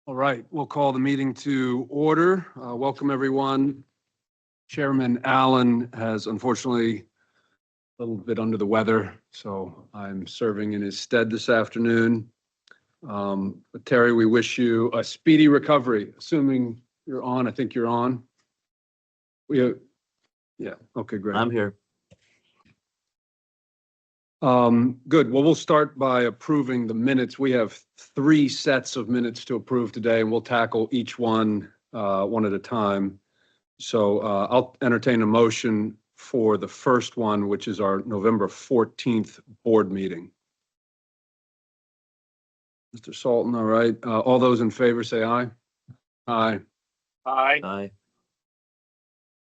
All right, we'll call the meeting to order. Welcome, everyone. Chairman Allen has unfortunately a little bit under the weather, so I'm serving in his stead this afternoon. But Terry, we wish you a speedy recovery, assuming you're on. I think you're on. Yeah, okay, great. I'm here. Good. Well, we'll start by approving the minutes. We have 3 sets of minutes to approve today, and we'll tackle each one one at a time. So I'll entertain a motion for the first one, which is our November 14th board meeting. Mr. Sultan, all right. All those in favor say aye. Aye. Aye.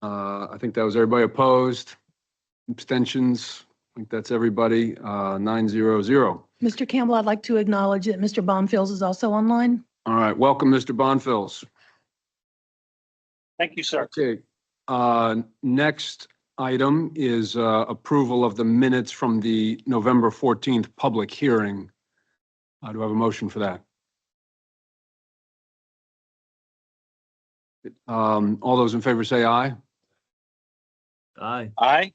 I think that was everybody opposed. Abstentions. I think that's everybody. 900. Mr. Campbell, I'd like to acknowledge that Mr. Bonfils is also online. All right. Welcome, Mr. Bonfils. Thank you, sir. Okay. Next item is approval of the minutes from the November 14th public hearing. Do I have a motion for that? All those in favor say aye. Aye. Aye.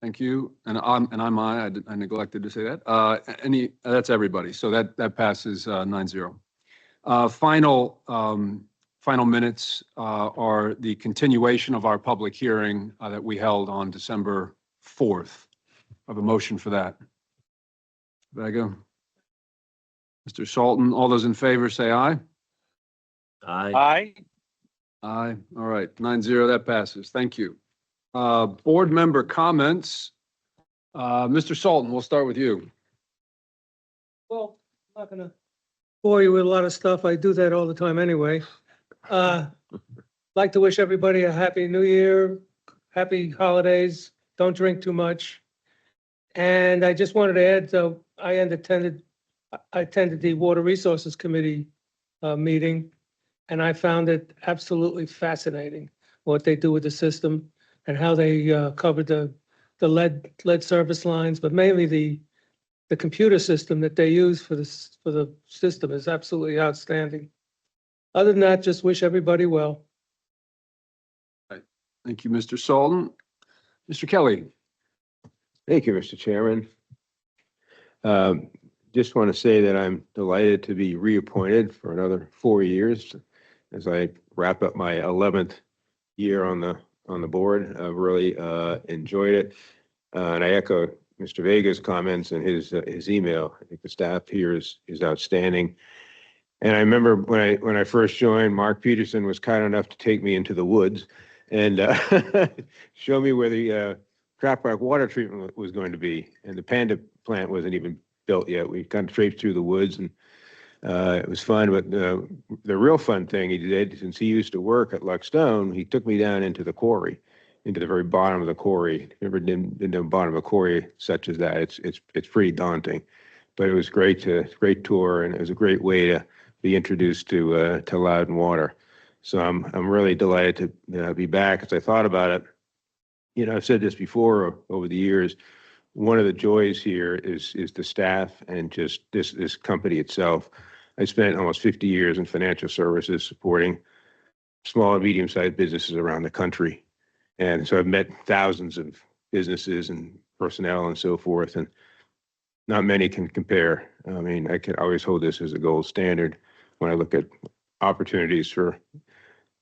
Thank you. And I'm aye. I neglected to say that. That's everybody. So that passes 9-0. Final minutes are the continuation of our public hearing that we held on December 4th. I have a motion for that. Vega. Mr. Sultan, all those in favor say aye. Aye. Aye. Aye. All right. 9-0, that passes. Thank you. Board member comments. Mr. Sultan, we'll start with you. Well, I'm not gonna bore you with a lot of stuff. I do that all the time anyway. Like to wish everybody a happy new year, happy holidays, don't drink too much. And I just wanted to add, so I attended the Water Resources Committee meeting, and I found it absolutely fascinating what they do with the system and how they covered the lead service lines, but mainly the computer system that they use for the system is absolutely outstanding. Other than that, just wish everybody well. Thank you, Mr. Sultan. Mr. Kelly. Thank you, Mr. Chairman. Just want to say that I'm delighted to be reappointed for another 4 years as I wrap up my 11th year on the board. I've really enjoyed it. And I echo Mr. Vega's comments and his email. I think the staff here is outstanding. And I remember when I first joined, Mark Peterson was kind enough to take me into the woods and show me where the Trap Rock water treatment was going to be. And the Panda plant wasn't even built yet. We kind of traipsed through the woods and it was fun. But the real fun thing he did, since he used to work at Luck Stone, he took me down into the quarry, into the very bottom of the quarry. Never been to the bottom of a quarry such as that. It's pretty daunting, but it was great tour, and it was a great way to be introduced to Loudoun water. So I'm really delighted to be back. As I thought about it, you know, I've said this before over the years. One of the joys here is the staff and just this company itself. I spent almost 50 years in financial services supporting small and medium-sized businesses around the country. And so I've met thousands of businesses and personnel and so forth, and not many can compare. I mean, I can always hold this as a gold standard when I look at opportunities for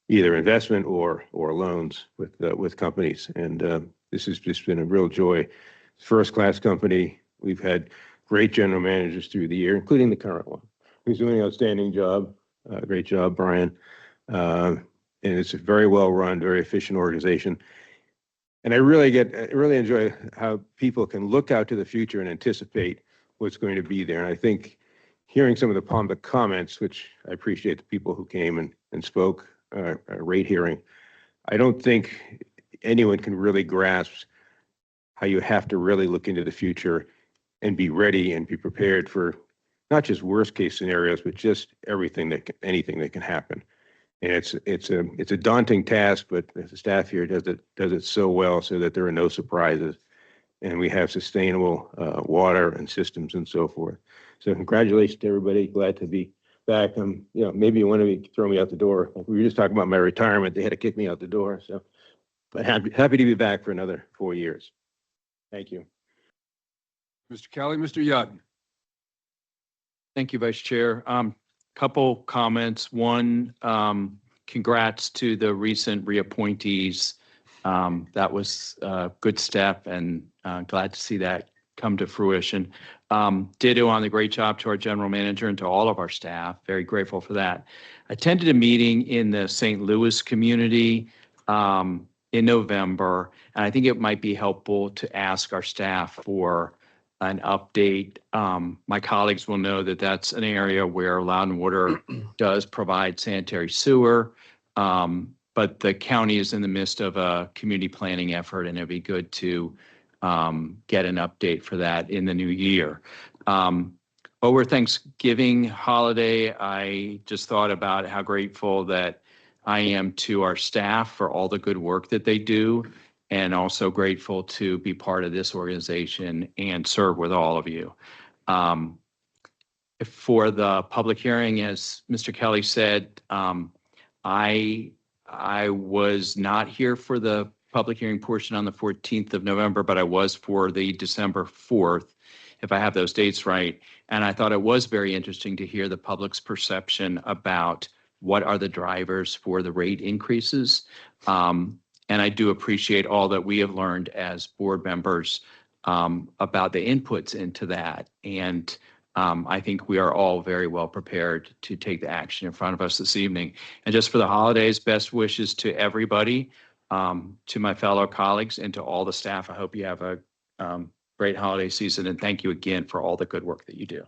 either investment or loans with companies. And this has just been a real joy. First-class company. We've had great general managers through the year, including the current one, who's doing an outstanding job. Great job, Brian. And it's a very well-run, very efficient organization. And I really enjoy how people can look out to the future and anticipate what's going to be there. And I think hearing some of the public comments, which I appreciate the people who came and spoke, rate hearing, I don't think anyone can really grasp how you have to really look into the future and be ready and be prepared for not just worst case scenarios, but just anything that can happen. And it's a daunting task, but the staff here does it so well so that there are no surprises, and we have sustainable water and systems and so forth. So congratulations to everybody. Glad to be back, maybe you want to throw me out the door. We were just talking about my retirement. They had to kick me out the door, so. But happy to be back for another 4 years. Thank you. Mr. Kelly, Mr. Yudd. Thank you, Vice Chair. Couple comments. One, congrats to the recent reappointees. That was a good step and glad to see that come to fruition. Ditto on the great job to our general manager and to all of our staff. Very grateful for that. I attended a meeting in the St. Louis community in November, and I think it might be helpful to ask our staff for an update. My colleagues will know that that's an area where Loudon Water does provide sanitary sewer, but the county is in the midst of a community planning effort, and it'd be good to get an update for that in the new year. Over Thanksgiving holiday, I just thought about how grateful that I am to our staff for all the good work that they do, and also grateful to be part of this organization and serve with all of you. For the public hearing, as Mr. Kelly said, I was not here for the public hearing portion on the 14th of November, but I was for the December 4th, if I have those dates right. And I thought it was very interesting to hear the public's perception about what are the drivers for the rate increases. And I do appreciate all that we have learned as board members about the inputs into that. And I think we are all very well prepared to take the action in front of us this evening. And just for the holidays, best wishes to everybody, to my fellow colleagues, and to all the staff. I hope you have a great holiday season, and thank you again for all the good work that you do.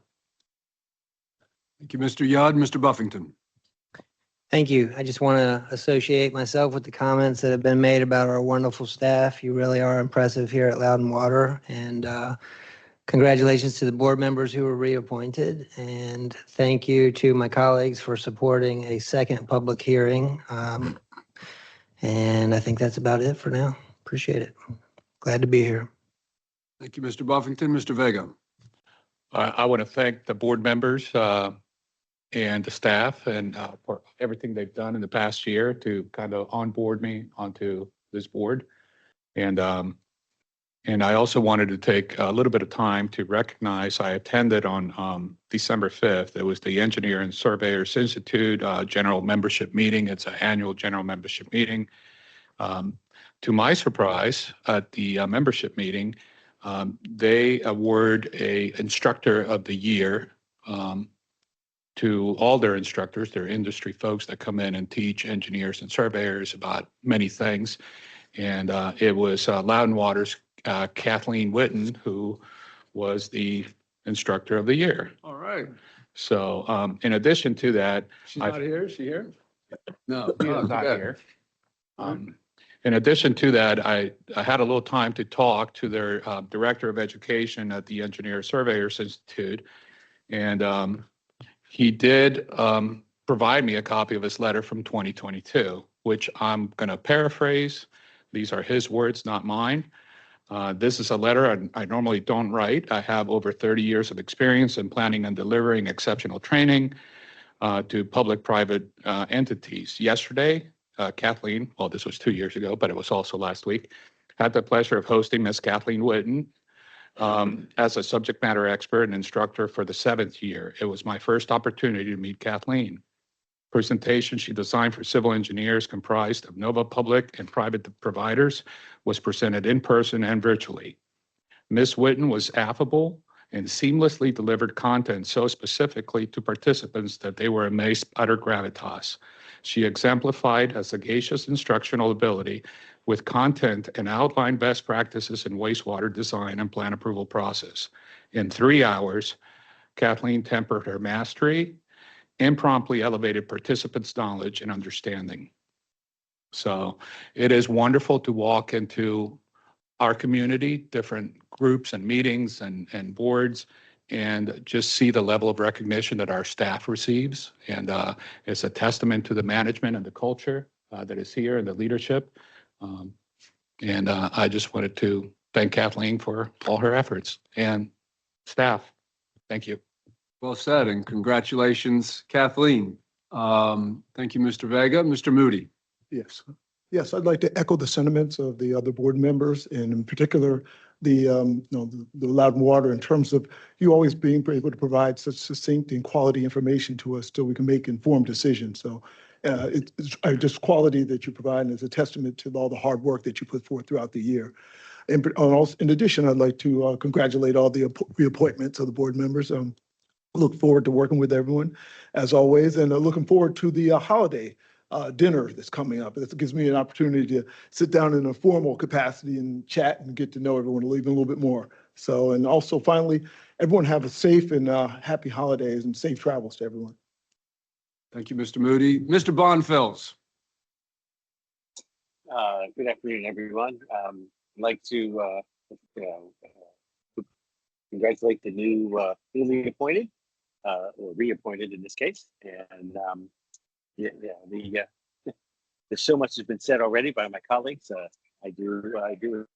Thank you, Mr. Yudd. Mr. Buffington. Thank you. I just want to associate myself with the comments that have been made about our wonderful staff. You really are impressive here at Loudon Water, and congratulations to the board members who were reappointed. And thank you to my colleagues for supporting a second public hearing. And I think that's about it for now. Appreciate it. Glad to be here. Thank you, Mr. Buffington. Mr. Vega. I want to thank the board members and the staff and for everything they've done in the past year to kind of onboard me onto this board. And I also wanted to take a little bit of time to recognize I attended on December 5th. It was the Engineer and Surveyors Institute general membership meeting. It's an annual general membership meeting. To my surprise, at the membership meeting, they award a instructor of the year to all their instructors, their industry folks that come in and teach engineers and surveyors about many things. And it was Loudon Water's Kathleen Witten, who was the instructor of the year. All right. So in addition to that, She's not here. Is she here? No. She's not Okay. here. In addition to that, I had a little time to talk to their director of education at the Engineer Surveyors Institute. And he did provide me a copy of his letter from 2022, which I'm going to paraphrase. These are his words, not mine. This is a letter I normally don't write. I have over 30 years of experience in planning and delivering exceptional training to public-private entities. Yesterday, Kathleen, well, this was 2 years ago, but it was also last week, had the pleasure of hosting Miss Kathleen Witten as a subject matter expert and instructor for the 7th year. It was my first opportunity to meet Kathleen. Presentation she designed for civil engineers comprised of NOVA public and private providers was presented in person and virtually. Ms. Witten was affable and seamlessly delivered content so specifically to participants that they were amazed at her gravitas. She exemplified a sagacious instructional ability with content and outlined best practices in wastewater design and plan approval process. In 3 hours, Kathleen tempered her mastery and promptly elevated participants' knowledge and understanding. So it is wonderful to walk into our community, different groups and meetings and boards, and just see the level of recognition that our staff receives. And it's a testament to the management and the culture that is here and the leadership. And I just wanted to thank Kathleen for all her efforts and staff. Thank you. Well said, and congratulations, Kathleen. Thank you, Mr. Vega. Mr. Moody. Yes. Yes, I'd like to echo the sentiments of the other board members, and in particular, the Loudon Water, in terms of you always being able to provide such succinct and quality information to us so we can make informed decisions. So it's just quality that you provide, and it's a testament to all the hard work that you put forth throughout the year. And also, in addition, I'd like to congratulate all the reappointments of the board members. Look forward to working with everyone, as always, and looking forward to the holiday dinner that's coming up. This gives me an opportunity to sit down in a formal capacity and chat and get to know everyone even a little bit more. So, and also finally, everyone have a safe and happy holidays and safe travels to everyone. Thank you, Mr. Moody. Mr. Bonfils. Good afternoon, everyone. I'd like to congratulate the newly appointed, or reappointed in this case. And there's so much has been said already by my colleagues. I do.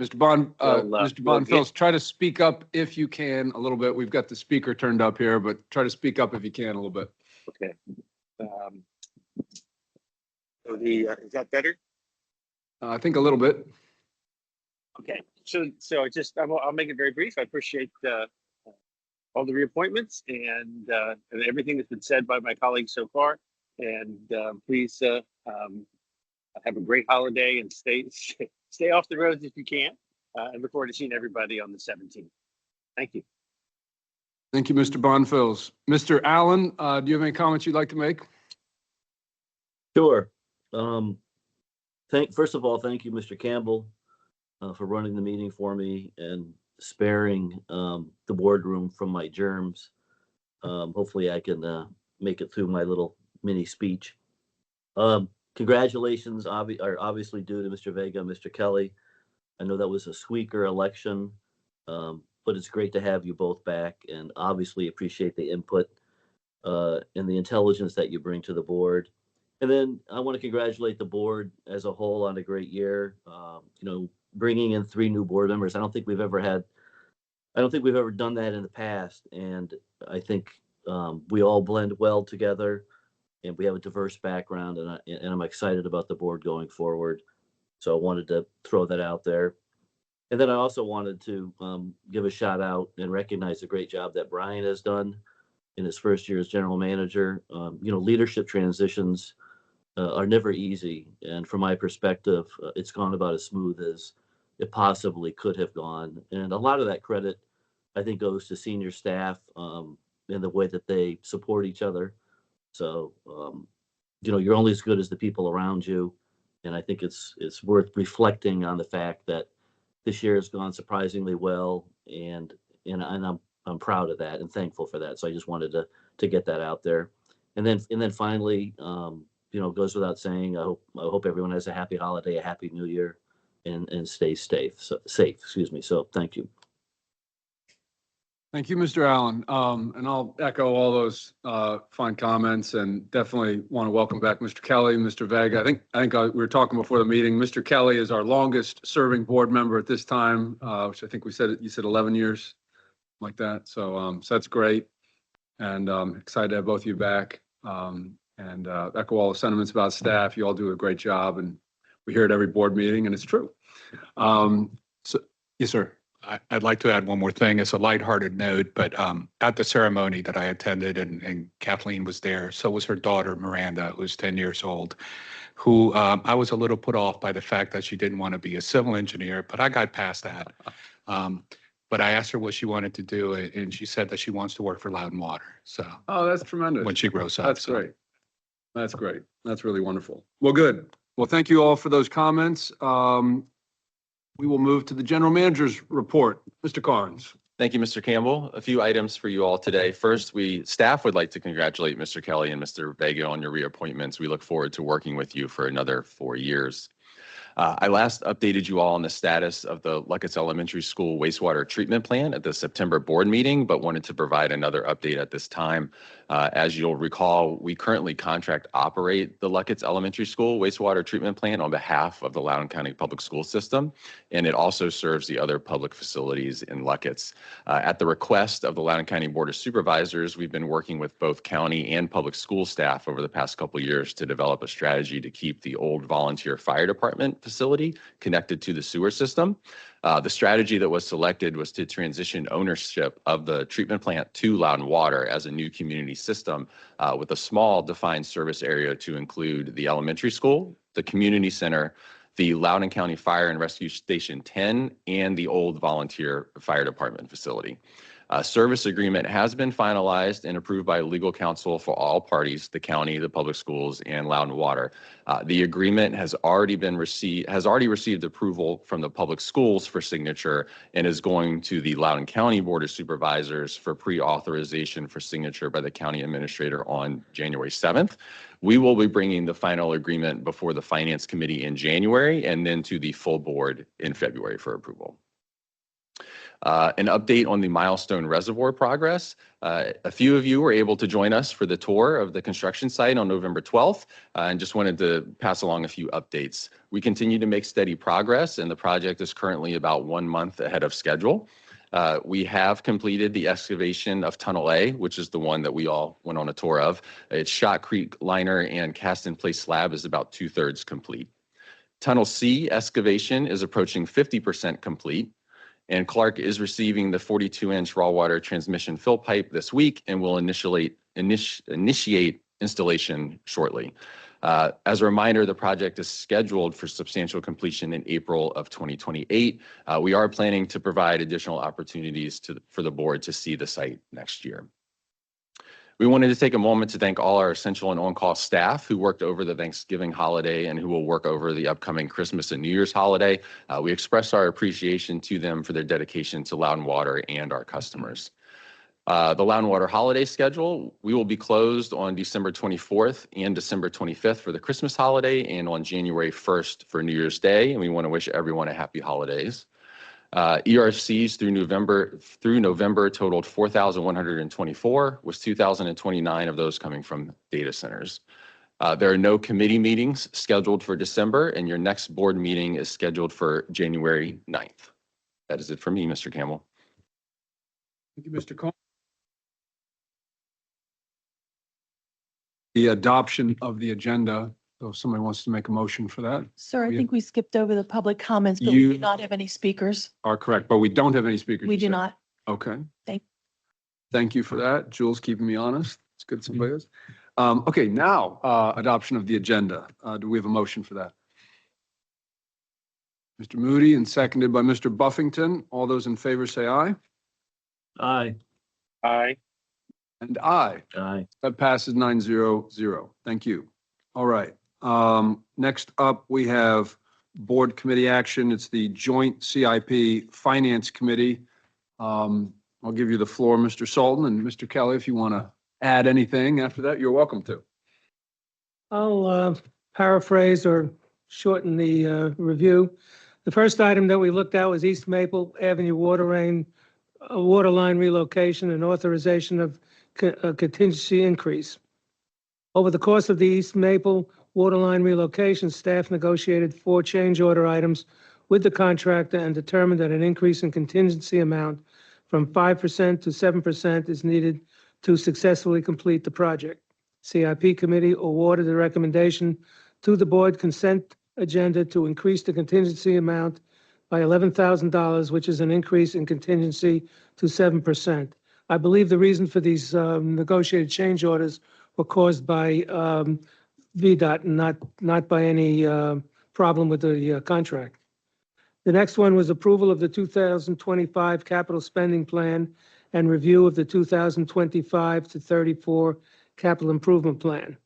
Mr. We'll Bonfils, try to speak up if you can a little bit. We've got the speaker turned up here, but try to speak up if you can a little bit. Okay. So is that better? I think a little bit. Okay. So I'll make it very brief. I appreciate all the reappointments and everything that's been said by my colleagues so far. And please have a great holiday and stay off the roads if you can. I look forward to seeing everybody on the 17th. Thank you. Thank you, Mr. Bonfils. Mr. Allen, do you have any comments you'd like to make? Sure. First of all, thank you, Mr. Campbell, for running the meeting for me and sparing the boardroom from my germs. Hopefully I can make it through my little mini speech. Congratulations are obviously due to Mr. Vega and Mr. Kelly. I know that was a squeaker election, but it's great to have you both back, and obviously appreciate the input and the intelligence that you bring to the board. And then I want to congratulate the board as a whole on a great year. Bringing in 3 new board members. I don't think we've ever done that in the past. And I think we all blend well together, and we have a diverse background, and I'm excited about the board going forward. So I wanted to throw that out there. And then I also wanted to give a shout out and recognize the great job that Brian has done in his first year as general manager. Leadership transitions are never easy. And from my perspective, it's gone about as smooth as it possibly could have gone. And a lot of that credit, I think, goes to senior staff in the way that they support each other. So, you're only as good as the people around you. And I think it's worth reflecting on the fact that this year has gone surprisingly well, and I'm proud of that and thankful for that. So I just wanted to get that out there. And then finally, goes without saying, I hope everyone has a happy holiday, a happy new year, and stay safe. So thank you. Thank you, Mr. Allen. And I'll echo all those fine comments, and definitely want to welcome back Mr. Kelly, Mr. Vega. I think we were talking before the meeting. Mr. Kelly is our longest serving board member at this time, which I think you said 11 years, like that. So that's great. And excited to have both of you back. And echo all the sentiments about staff. You all do a great job, and we hear it every board meeting, and it's true. Yes, sir. I'd like to add one more thing. It's a lighthearted note, but at the ceremony that I attended, and Kathleen was there, so was her daughter, Miranda, who's 10 years old, who I was a little put off by the fact that she didn't want to be a civil engineer, but I got past that. But I asked her what she wanted to do, and she said that she wants to work for Loudon Water. So, oh, that's tremendous. When she grows up. That's great. That's great. That's really wonderful. Well, good. Well, thank you all for those comments. We will move to the general manager's report. Mr. Carnes. Thank you, Mr. Campbell. A few items for you all today. First, staff would like to congratulate Mr. Kelly and Mr. Vega on your reappointments. We look forward to working with you for another 4 years. I last updated you all on the status of the Luckett Elementary School wastewater treatment plant at the September board meeting, but wanted to provide another update at this time. As you'll recall, we currently contract operate the Luckett Elementary School wastewater treatment plant on behalf of the Loudoun County Public School System, and it also serves the other public facilities in Luckett. At the request of the Loudoun County Board of Supervisors, we've been working with both county and public school staff over the past couple of years to develop a strategy to keep the old volunteer fire department facility connected to the sewer system. The strategy that was selected was to transition ownership of the treatment plant to Loudoun Water as a new community system with a small defined service area to include the elementary school, the community center, the Loudoun County Fire and Rescue Station 10, and the old volunteer fire department facility. A service agreement has been finalized and approved by legal counsel for all parties, the county, the public schools, and Loudoun Water. The agreement has already received approval from the public schools for signature and is going to the Loudoun County Board of Supervisors for pre-authorization for signature by the county administrator on January 7th. We will be bringing the final agreement before the Finance Committee in January and then to the full board in February for approval. An update on the Milestone Reservoir progress. A few of you were able to join us for the tour of the construction site on November 12th, and just wanted to pass along a few updates. We continue to make steady progress, and the project is currently about 1 month ahead of schedule. We have completed the excavation of Tunnel A, which is the one that we all went on a tour of. Its shotcrete liner and cast-in-place slab is about 2/3 complete. Tunnel C excavation is approaching 50% complete. And Clark is receiving the 42-inch raw water transmission fill pipe this week and will initiate installation shortly. As a reminder, the project is scheduled for substantial completion in April of 2028. We are planning to provide additional opportunities for the board to see the site next year. We wanted to take a moment to thank all our essential and on-call staff who worked over the Thanksgiving holiday and who will work over the upcoming Christmas and New Year's holiday. We express our appreciation to them for their dedication to Loudoun Water and our customers. The Loudoun Water holiday schedule, we will be closed on December 24th and December 25th for the Christmas holiday and on January 1st for New Year's Day. And we want to wish everyone a happy holidays. ERCs through November totaled 4,124, with 2,029 of those coming from data centers. There are no committee meetings scheduled for December, and your next board meeting is scheduled for January 9th. That is it for me, Mr. Campbell. Thank you, Mr. Cohen. The adoption of the agenda. So if somebody wants to make a motion for that, Sir, I We- think we skipped over the public comments, but we You- do not have any speakers. are correct, but we don't have any speakers. We you do said. not. Okay. Thank you for that. Jules keeping me honest. It's good somebody is. Okay, now, adoption of the agenda. Do we have a motion for that? Mr. Moody and seconded by Mr. Buffington. All those in favor say aye. Aye. Aye. And aye. Aye. That passes 9-0-0. Thank you. All right. Next up, we have board committee action. It's the joint CIP Finance Committee. I'll give you the floor, Mr. Sultan, and Mr. Kelly, if you want to add anything after that, you're welcome to. I'll paraphrase or shorten the review. The first item that we looked at was East Maple Avenue water line relocation and authorization of a contingency increase. Over the course of the East Maple waterline relocation, staff negotiated 4 change order items with the contractor and determined that an increase in contingency amount from 5% to 7% is needed to successfully complete the project. CIP committee awarded the recommendation to the board consent agenda to increase the contingency amount by $11,000, which is an increase in contingency to 7%. I believe the reason for these negotiated change orders were caused by VDOT and not by any problem with the contract. The next one was approval of the 2025 capital spending plan and review of the 2025 to 34 capital improvement plan.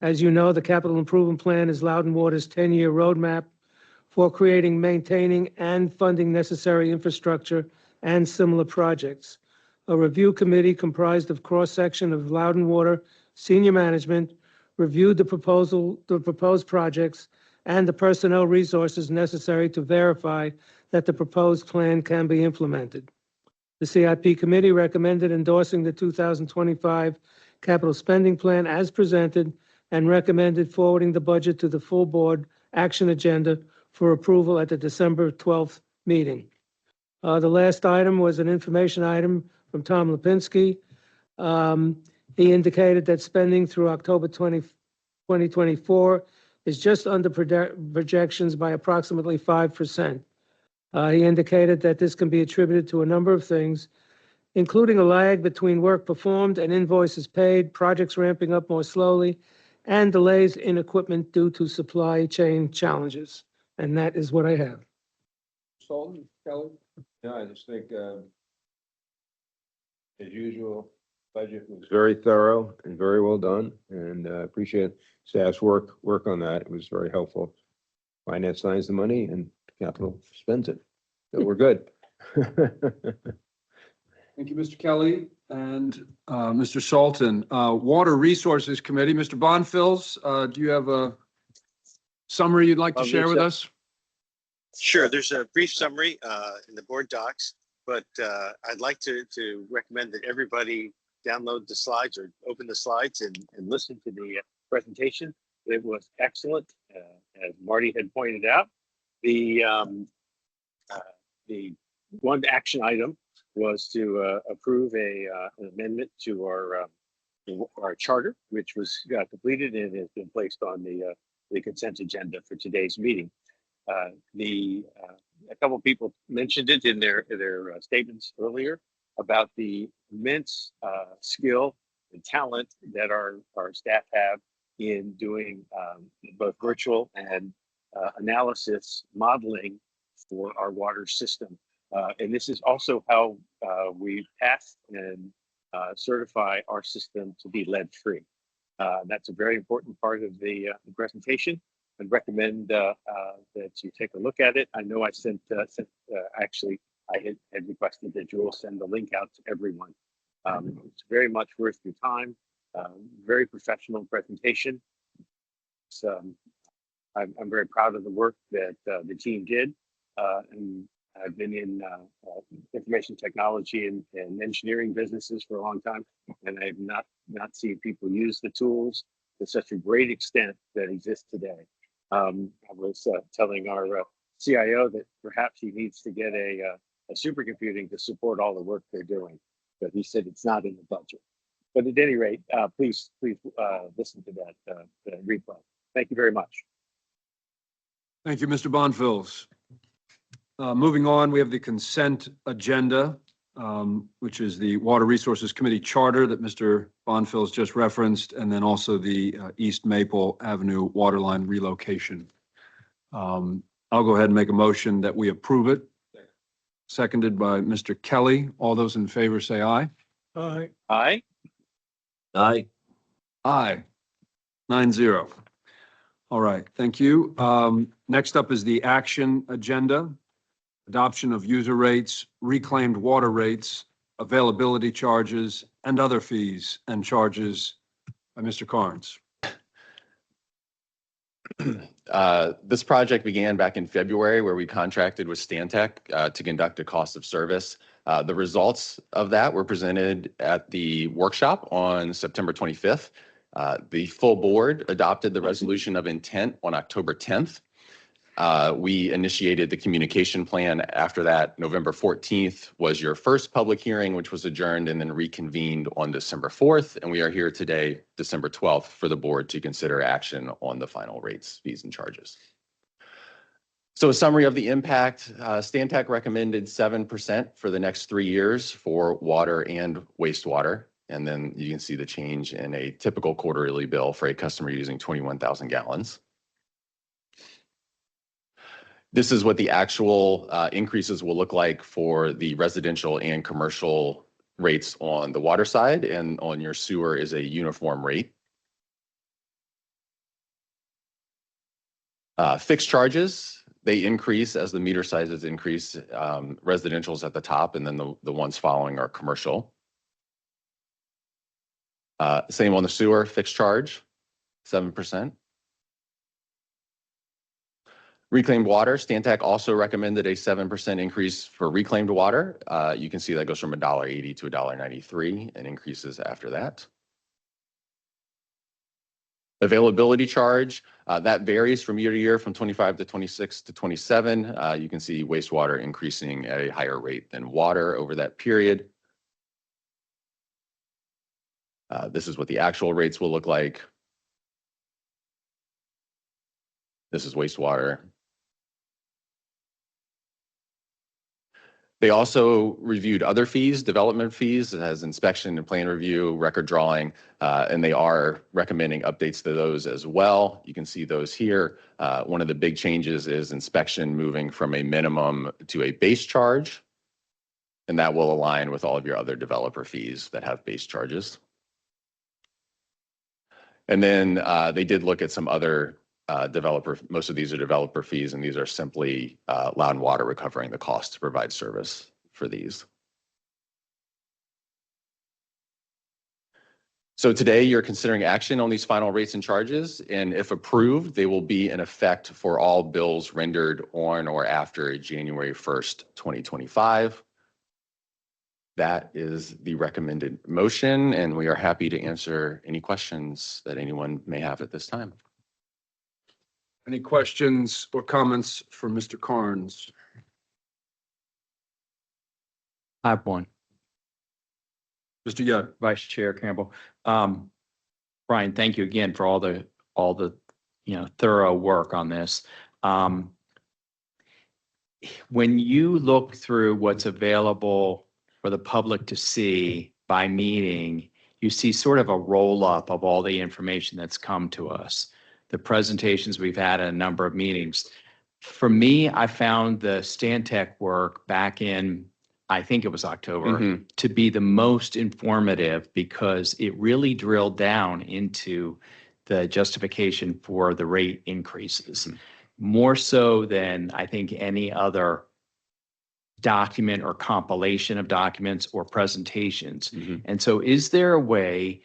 As you know, the capital improvement plan is Loudoun Water's 10-year roadmap for creating, maintaining, and funding necessary infrastructure and similar projects. A review committee comprised of cross-section of Loudoun Water senior management reviewed the proposed projects and the personnel resources necessary to verify that the proposed plan can be implemented. The CIP committee recommended endorsing the 2025 capital spending plan as presented and recommended forwarding the budget to the full board action agenda for approval at the December 12th meeting. The last item was an information item from Tom Lipinski. He indicated that spending through October 2024 is just under projections by approximately 5%. He indicated that this can be attributed to a number of things, including a lag between work performed and invoices paid, projects ramping up more slowly, and delays in equipment due to supply chain challenges. And that is what I have. Sultan, Kelly? Yeah, I just think, as usual, budget was very thorough and very well done, and I appreciate staff's work on that. It was very helpful. Finance signs the money and capital spends it. So we're good. Thank you, Mr. Kelly and Mr. Sultan. Water Resources Committee, Mr. Bonfils, do you have a summary you'd like to share with us? Sure, there's a brief summary in the board docs, but I'd like to recommend that everybody download the slides or open the slides and listen to the presentation. It was excellent, as Marty had pointed out. The one action item was to approve an amendment to our charter, which was completed and has been placed on the consent agenda for today's meeting. A couple of people mentioned it in their statements earlier about the immense skill and talent that our staff have in doing both virtual and analysis modeling for our water system. And this is also how we pass and certify our system to be lead-free. That's a very important part of the presentation. I'd recommend that you take a look at it. I know I actually had requested that you will send the link out to everyone. It's very much worth your time. Very professional presentation. So I'm very proud of the work that the team did. And I've been in information technology and engineering businesses for a long time, and I have not seen people use the tools to such a great extent that exist today. I was telling our CIO that perhaps he needs to get a supercomputing to support all the work they're doing, but he said it's not in the budget. But at any rate, please listen to that replay. Thank you very much. Thank you, Mr. Bonfils. Moving on, we have the consent agenda, which is the Water Resources Committee charter that Mr. Bonfils just referenced, and then also the East Maple Avenue waterline relocation. I'll go ahead and make a motion that we approve it. Seconded by Mr. Kelly. All those in favor say aye. Aye. Aye. Aye. Aye. 9-0. All right, thank you. Next up is the action agenda. Adoption of user rates, reclaimed water rates, availability charges, and other fees and charges by Mr. Carnes. This project began back in February where we contracted with Stantec to conduct a cost of service. The results of that were presented at the workshop on September 25th. The full board adopted the resolution of intent on October 10th. We initiated the communication plan after that. November 14th was your first public hearing, which was adjourned and then reconvened on December 4th. And we are here today, December 12th, for the board to consider action on the final rates, fees, and charges. So a summary of the impact, Stantec recommended 7% for the next 3 years for water and wastewater. And then you can see the change in a typical quarterly bill for a customer using 21,000 gallons. This is what the actual increases will look like for the residential and commercial rates on the water side, and on your sewer is a uniform rate. Fixed charges, they increase as the meter sizes increase. Residential's at the top, and then the ones following are commercial. Same on the sewer, fixed charge, 7%. Reclaimed water, Stantec also recommended a 7% increase for reclaimed water. You can see that goes from $1.80 to $1.93 and increases after that. Availability charge, that varies from year to year from 25 to 26 to 27. You can see wastewater increasing at a higher rate than water over that period. This is what the actual rates will look like. This is wastewater. They also reviewed other fees, development fees, as inspection and plan review, record drawing, and they are recommending updates to those as well. You can see those here. One of the big changes is inspection moving from a minimum to a base charge, and that will align with all of your other developer fees that have base charges. And then they did look at some other most of these are developer fees, and these are simply Loudon Water recovering the cost to provide service for these. So today you're considering action on these final rates and charges, and if approved, they will be in effect for all bills rendered on or after January 1st, 2025. That is the recommended motion, and we are happy to answer any questions that anyone may have at this time. Any questions or comments for Mr. Carnes? I have one. Mr. Young? Vice Chair Campbell. Brian, thank you again for all the thorough work on this. When you look through what's available for the public to see by meeting, you see sort of a roll up of all the information that's come to us, the presentations we've had at a number of meetings. For me, I found the Stantec work back in, I think it was October, to be the most informative because it really drilled down into the justification for the rate increases, more so than I think any other document or compilation of documents or presentations. And so is there a way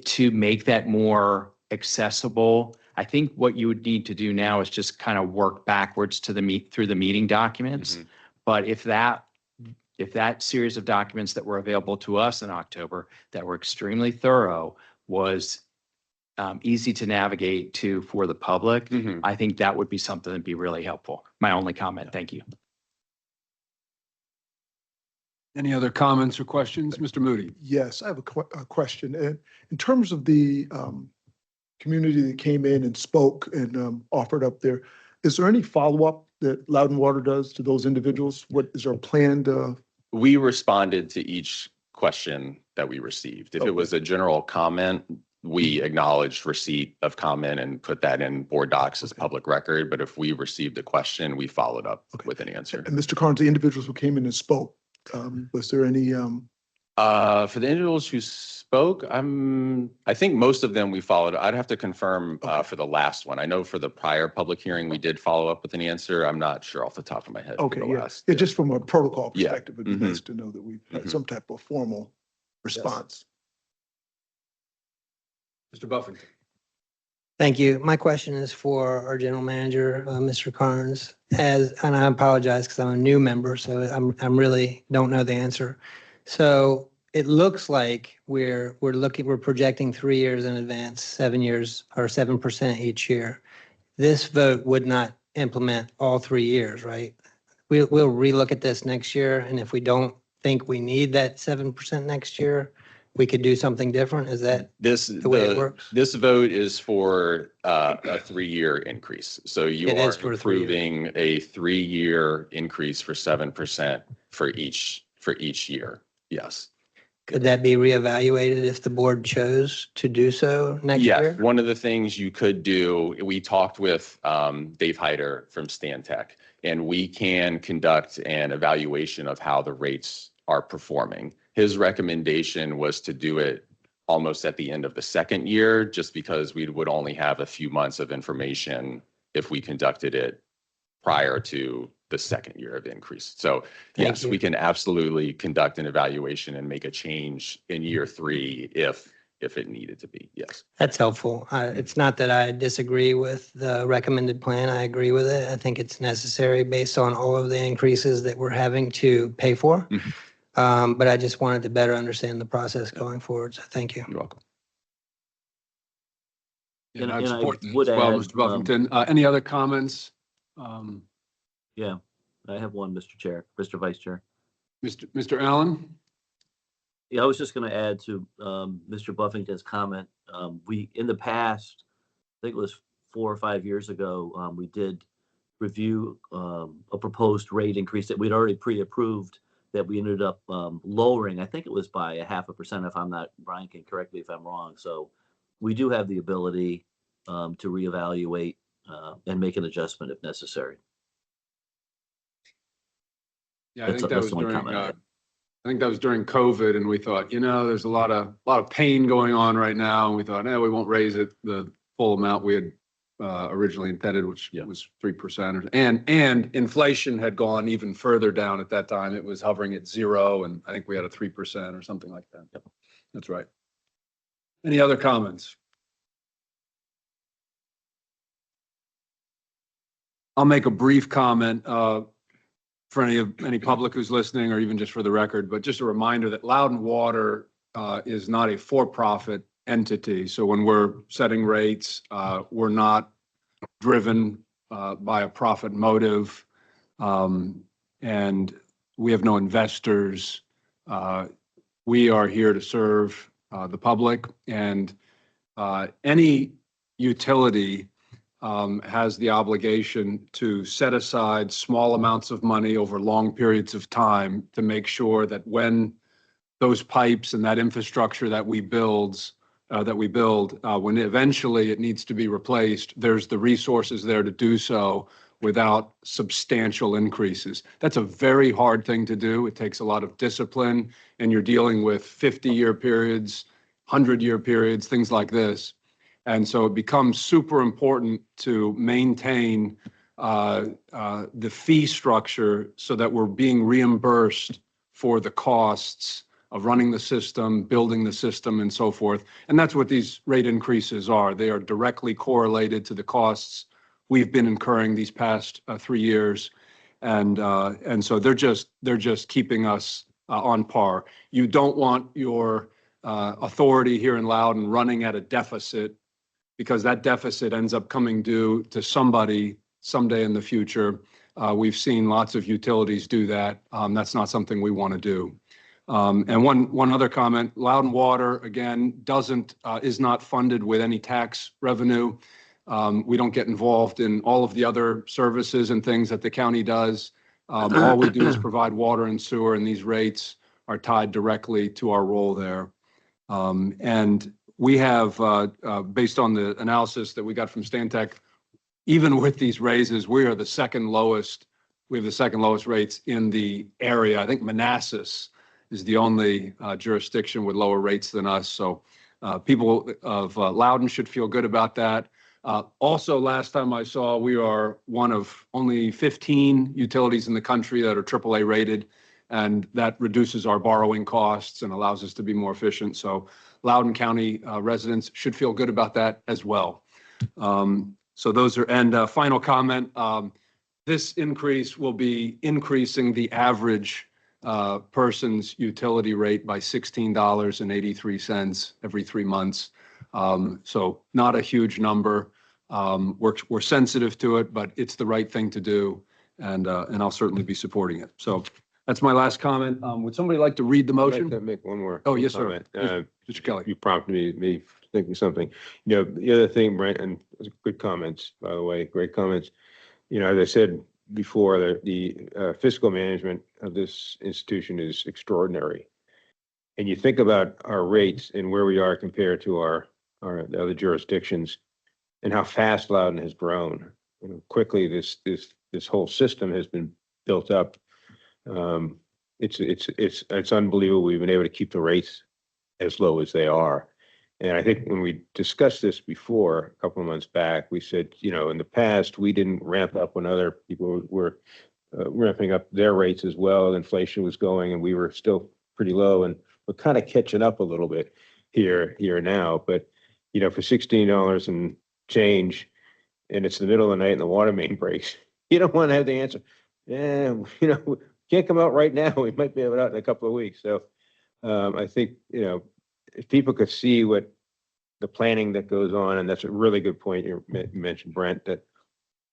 to make that more accessible? I think what you would need to do now is just kind of work backwards to through the meeting documents. But if that series of documents that were available to us in October that were extremely thorough was easy to navigate for the public, I think that would be something that'd be really helpful. My only comment. Thank you. Any other comments or questions? Mr. Moody? Yes, I have a question. And in terms of the community that came in and spoke and offered up there, is there any follow-up that Loudon Water does to those individuals? What is our planned? We responded to each question that we received. If it was a general comment, we acknowledged receipt of comment and put that in board docs as public record. But if we received a question, we followed up with an answer. And Mr. Carnes, the individuals who came in and spoke, was there any? For the individuals who spoke, I think most of them we followed. I'd have to confirm for the last one. I know for the prior public hearing, we did follow up with an answer. I'm not sure off the top of my head. Okay, yeah. Just from a protocol perspective, it'd be Mhm. nice to know that we've had some type of formal response. Mr. Buffington? Thank you. My question is for our general manager, Mr. Carnes, and I apologize because I'm a new member, so I'm really don't know the answer. So it looks like we're projecting 3 years in advance, 7 years or 7% each year. This vote would not implement all 3 years, right? We'll relook at this next year, and if we don't think we need that 7% next year, we could do something different. Is that the way it works? This vote is for a 3-year increase. So you It are is for 3 years. approving a 3-year increase for 7% for each year. Yes. Could that be reevaluated if the board chose to do so next year? Yeah, one of the things you could do, we talked with Dave Hyder from Stantec, and we can conduct an evaluation of how the rates are performing. His recommendation was to do it almost at the end of the second year, just because we would only have a few months of information if we conducted it prior to the second year of increase. So yes, we can absolutely conduct an evaluation and make a change in year 3 if if it needed to be. Yes. That's helpful. It's not that I disagree with the recommended plan. I agree with it. I think it's necessary based on all of the increases that we're having to pay for. Mhm. But I just wanted to better understand the process going forward. So thank you. You're welcome. And- I'd and I support that would as well, add, Mr. Buffington. Any other comments? Yeah, I have one, Mr. Vice Chair. Mr. Allen? Yeah, I was just going to add to Mr. Buffington's comment. In the past, I think it was 4 or 5 years ago, we did review a proposed rate increase that we'd already pre-approved that we ended up lowering. I think it was by 0.5%. If I'm not, Brian can correct me if I'm wrong. So we do have the ability to reevaluate and make an adjustment if necessary. Yeah, I think that was That's the only during, comment I had. I think that was during COVID, and we thought, there's a lot of pain going on right now, and we thought, we won't raise it the full amount we had originally intended, which was 3%. And inflation had gone even further down at that time. It was hovering at 0, and I think we had a 3% or something like that. Yep. That's right. Any other comments? I'll make a brief comment for any public who's listening, or even just for the record, but just a reminder that Loudon Water is not a for-profit entity. So when we're setting rates, we're not driven by a profit motive, and we have no investors. We are here to serve the public, and any utility has the obligation to set aside small amounts of money over long periods of time to make sure that when those pipes and that infrastructure that we build, when eventually it needs to be replaced, there's the resources there to do so without substantial increases. That's a very hard thing to do. It takes a lot of discipline, and you're dealing with 50-year periods, 100-year periods, things like this. And so it becomes super important to maintain the fee structure so that we're being reimbursed for the costs of running the system, building the system, and so forth. And that's what these rate increases are. They are directly correlated to the costs we've been incurring these past 3 years. And so they're just keeping us on par. You don't want your authority here in Loudon running at a deficit, because that deficit ends up coming due to somebody someday in the future. We've seen lots of utilities do that. That's not something we want to do. And one other comment, Loudon Water, again, is not funded with any tax revenue. We don't get involved in all of the other services and things that the county does. All we do is provide water and sewer, and these rates are tied directly to our role there. And we have, based on the analysis that we got from Stantec, even with these raises, we are the second lowest. We have the second lowest rates in the area. I think Manassas is the only jurisdiction with lower rates than us. So people of Loudon should feel good about that. Also, last time I saw, we are one of only 15 utilities in the country that are AAA rated, and that reduces our borrowing costs and allows us to be more efficient. So Loudoun County residents should feel good about that as well. So those are, and final comment, this increase will be increasing the average person's utility rate by $16.83 every 3 months. So not a huge number. We're sensitive to it, but it's the right thing to do, and I'll certainly be supporting it. So that's my last comment. Would somebody like to read the I'd like motion? to make one more. Oh, yes, sir. comment. Mr. Kelly. You prompted me thinking something. The other thing, Brent, and good comments, by the way, great comments. As I said before, the fiscal management of this institution is extraordinary. And you think about our rates and where we are compared to our other jurisdictions, and how fast Loudoun has grown. Quickly this whole system has been built up. It's unbelievable we've been able to keep the rates as low as they are. And I think when we discussed this before, a couple of months back, we said, in the past, we didn't ramp up when other people were ramping up their rates as well. Inflation was going, and we were still pretty low, and we're kind of catching up a little bit. here now, but for $16 and change, and it's the middle of the night and the water main breaks, you don't want to have the answer. Yeah, can't come out right now. We might be able out in a couple of weeks. So I think, if people could see what the planning that goes on, and that's a really good point you mentioned, Brent, that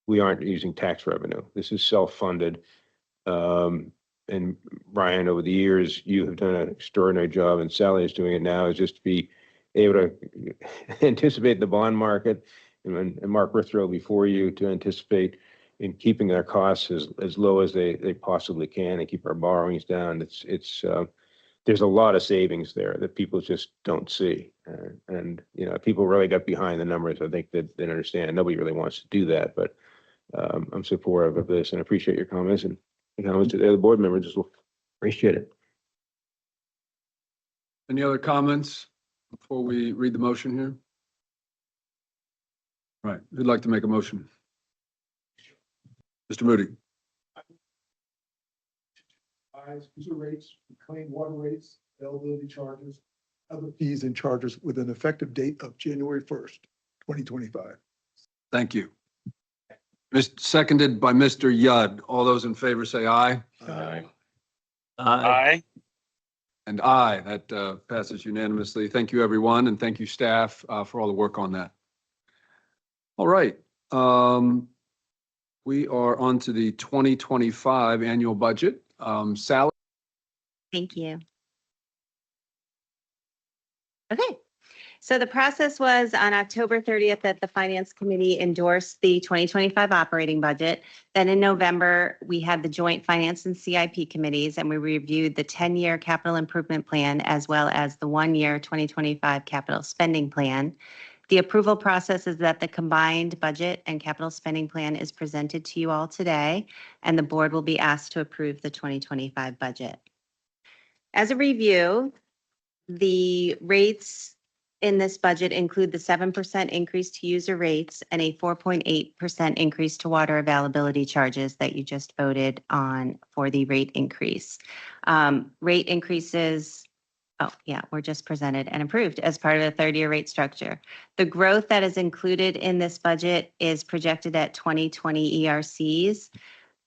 we aren't using tax revenue. This is self-funded. And Brian, over the years, you have done an extraordinary job, and Sally is doing it now, is just to be able to anticipate the bond market, and Mark Rithrow before you, to anticipate in keeping our costs as low as they possibly can and keep our borrowings down. There's a lot of savings there that people just don't see. And people really got behind the numbers. I think that they understand. Nobody really wants to do that, but I'm supportive of this and appreciate your comments, and the comments to the other board members as well. Appreciate it. Any other comments before we read the motion here? Right, who'd like to make a motion? Mr. Moody. User rates, reclaimed water rates, availability charges, other fees and charges with an effective date of January 1st, 2025. Thank you. Seconded by Mr. Yudd. All those in favor say aye. Aye. And aye. That passes unanimously. Thank you, everyone, and thank you, staff, for all the work on that. All right. We are on to the 2025 annual budget. Sally? Thank you. Okay, so the process was on October 30th that the Finance Committee endorsed the 2025 operating budget. Then in November, we had the joint Finance and CIP committees, and we reviewed the 10-year capital improvement plan as well as the 1-year 2025 capital spending plan. The approval process is that the combined budget and capital spending plan is presented to you all today, and the board will be asked to approve the 2025 budget. As a review, the rates in this budget include the 7% increase to user rates and a 4.8% increase to water availability charges that you just voted on for the rate increase. Rate increases, were just presented and approved as part of the third-year rate structure. The growth that is included in this budget is projected at 2020 ERCs.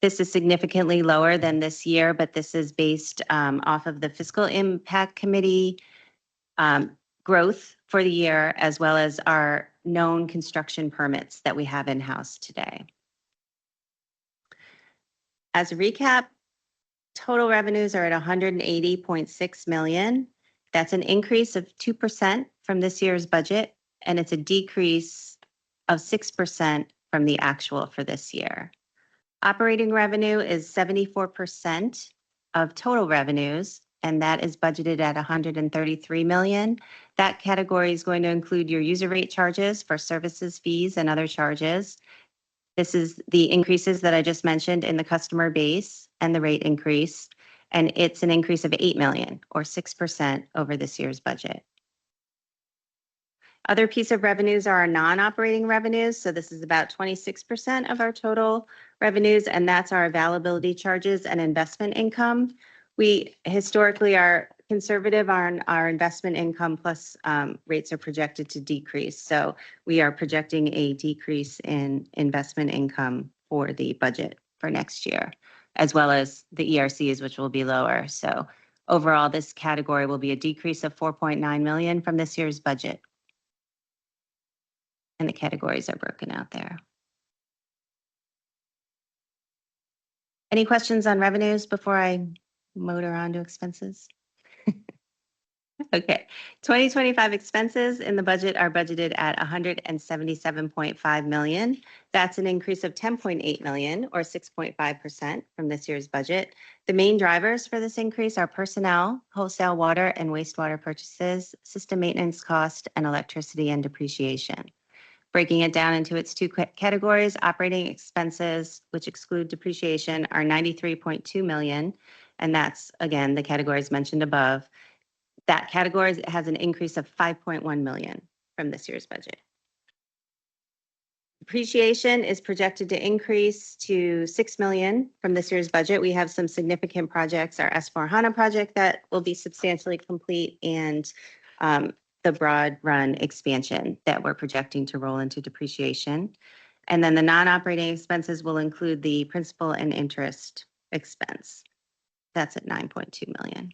This is significantly lower than this year, but this is based off of the Fiscal Impact Committee growth for the year, as well as our known construction permits that we have in-house today. As a recap, total revenues are at $180.6 million. That's an increase of 2% from this year's budget, and it's a decrease of 6% from the actual for this year. Operating revenue is 74% of total revenues, and that is budgeted at $133 million. That category is going to include your user rate charges for services, fees, and other charges. This is the increases that I just mentioned in the customer base and the rate increase, and it's an increase of $8 million or 6% over this year's budget. Other piece of revenues are our non-operating revenues. So this is about 26% of our total revenues, and that's our availability charges and investment income. We historically are conservative on our investment income, plus rates are projected to decrease. So we are projecting a decrease in investment income for the budget for next year, as well as the ERCs, which will be lower. So overall, this category will be a decrease of $4.9 million from this year's budget. And the categories are broken out there. Any questions on revenues before I motor on to expenses? Okay, 2025 expenses in the budget are budgeted at $177.5 million. That's an increase of $10.8 million or 6.5% from this year's budget. The main drivers for this increase are personnel, wholesale water and wastewater purchases, system maintenance cost, and electricity and depreciation. Breaking it down into its two categories, operating expenses, which exclude depreciation, are $93.2 million. And that's, again, the categories mentioned above. That category has an increase of $5.1 million from this year's budget. Depreciation is projected to increase to $6 million from this year's budget. We have some significant projects, our S4HANA project that will be substantially complete, and the the Broad Run expansion that we're projecting to roll into depreciation. And then the non-operating expenses will include the principal and interest expense. That's at 9.2 million.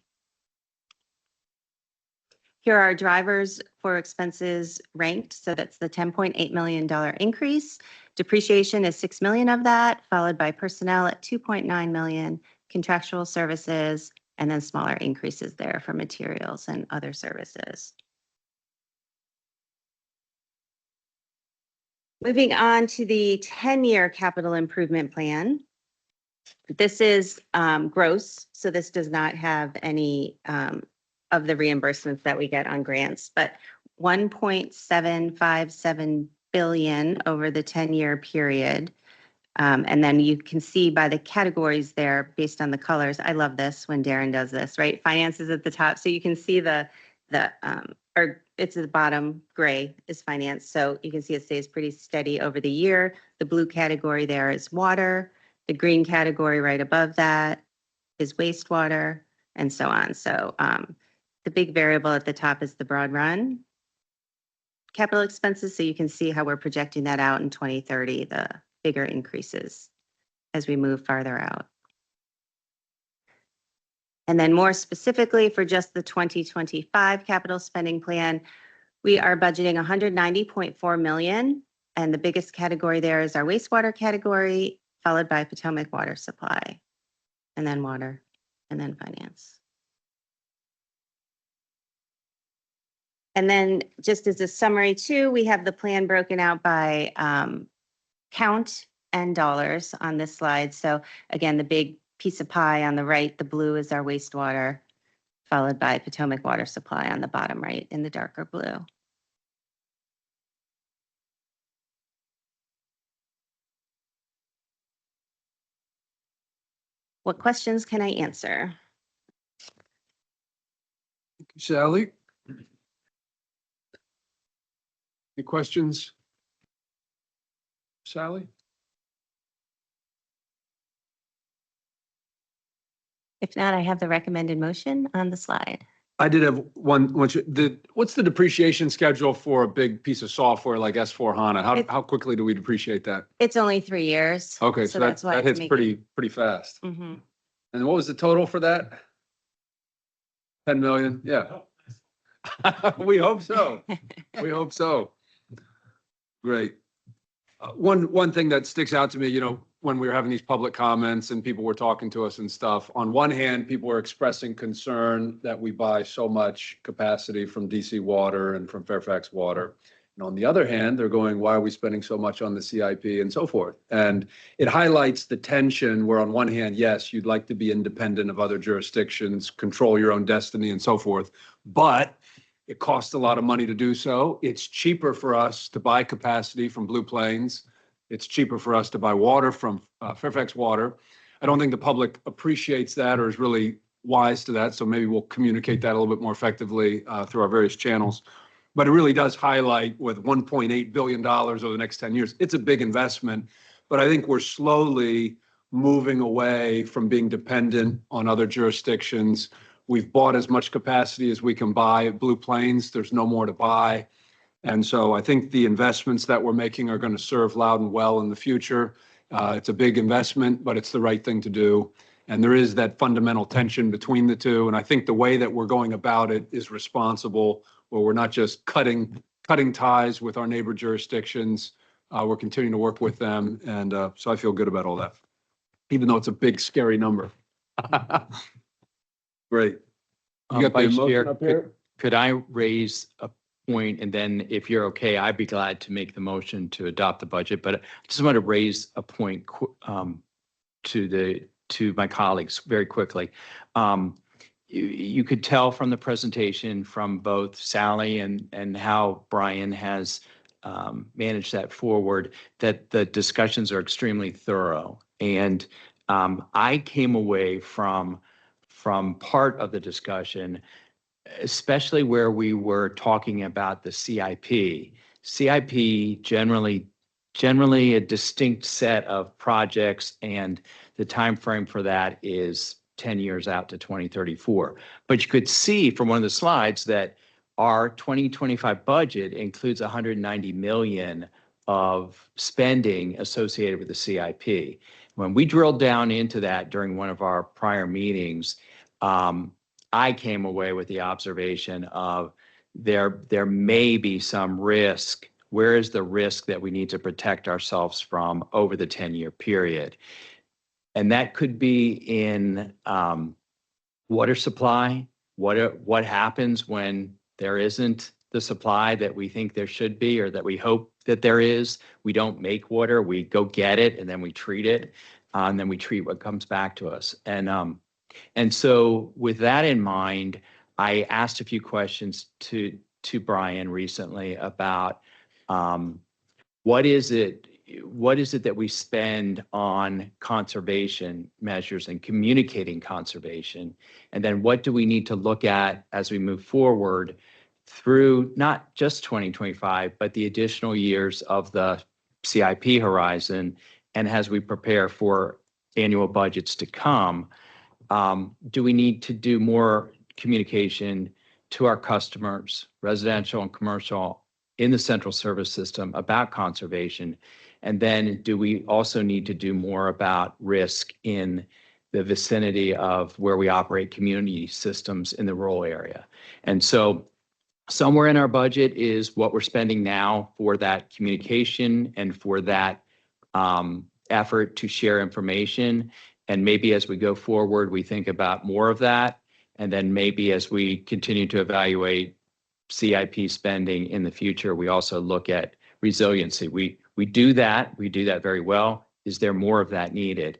Here are drivers for expenses ranked. So that's the $10.8 million increase. Depreciation is 6 million of that, followed by personnel at 2.9 million, contractual services, and then smaller increases there for materials and other services. Moving on to the 10-year capital improvement plan. This is gross, so this does not have any of the reimbursements that we get on grants, but 1.757 billion over the 10-year period. And then you can see by the categories there, based on the colors. I love this when Darren does this, right? Finance is at the top, so you can see or it's at the bottom, gray is finance. So you can see it stays pretty steady over the year. The blue category there is water. The green category right above that is wastewater, and so on. So the big variable at the top is the Broad Run capital expenses. So you can see how we're projecting that out in 2030, the bigger increases as we move farther out. And then more specifically for just the 2025 capital spending plan, we are budgeting 190.4 million. And the biggest category there is our wastewater category, followed by Potomac Water Supply, and then water, and then finance. And then just as a summary too, we have the plan broken out by count and dollars on this slide. So again, the big piece of pie on the right, the blue is our wastewater, followed by Potomac Water Supply on the bottom right in the darker blue. What questions can I answer? Sally? Any questions? Sally? If not, I have the recommended motion on the slide. I did have one, what's the depreciation schedule for a big piece of software like S/4HANA? How quickly do we depreciate that? It's only 3 years. Okay, so that's why that it's hits pretty fast. Mhm. And what was the total for that? 10 million? Yeah. We hope so. We hope so. Great. One thing that sticks out to me, when we were having these public comments and people were talking to us and stuff, on one hand, people were expressing concern that we buy so much capacity from DC Water and from Fairfax Water. And on the other hand, they're going, why are we spending so much on the CIP and so forth? And it highlights the tension where on one hand, yes, you'd like to be independent of other jurisdictions, control your own destiny and so forth, but it costs a lot of money to do so. It's cheaper for us to buy capacity from Blue Plains. It's cheaper for us to buy water from Fairfax Water. I don't think the public appreciates that or is really wise to that. So maybe we'll communicate that a little bit more effectively through our various channels. But it really does highlight with $1.8 billion over the next 10 years. It's a big investment, but I think we're slowly moving away from being dependent on other jurisdictions. We've bought as much capacity as we can buy at Blue Plains. There's no more to buy. And so I think the investments that we're making are going to serve Loudoun well in the future. It's a big investment, but it's the right thing to do. And there is that fundamental tension between the two. And I think the way that we're going about it is responsible, where we're not just cutting ties with our neighbor jurisdictions. We're continuing to work with them. And so I feel good about all that, even though it's a big, scary number. Great. You got the Vice motion Chair, up here? could I raise a point, and then if you're okay, I'd be glad to make the motion to adopt the budget, but I just want to raise a point to my colleagues very quickly. You could tell from the presentation from both Sally and how Brian has managed that forward, that the discussions are extremely thorough. And I came away from part of the discussion, especially where we were talking about the CIP. CIP generally a distinct set of projects, and the time frame for that is 10 years out to 2034. But you could see from one of the slides that our 2025 budget includes 190 million of spending associated with the CIP. When we drilled down into that during one of our prior meetings, I came away with the observation of there may be some risk. Where is the risk that we need to protect ourselves from over the 10-year period? And that could be in water supply. What happens when there isn't the supply that we think there should be or that we hope that there is? We don't make water, we go get it and then we treat it, and then we treat what comes back to us. And so with that in mind, I asked a few questions to Brian recently about what is it that we spend on conservation measures and communicating conservation? And then what do we need to look at as we move forward through not just 2025, but the additional years of the CIP horizon, and as we prepare for annual budgets to come? Do we need to do more communication to our customers, residential and commercial, in the central service system about conservation? And then do we also need to do more about risk in the vicinity of where we operate community systems in the rural area? And so somewhere in our budget is what we're spending now for that communication and for that effort to share information. And maybe as we go forward, we think about more of that. And then maybe as we continue to evaluate CIP spending in the future, we also look at resiliency. We do that very well. Is there more of that needed?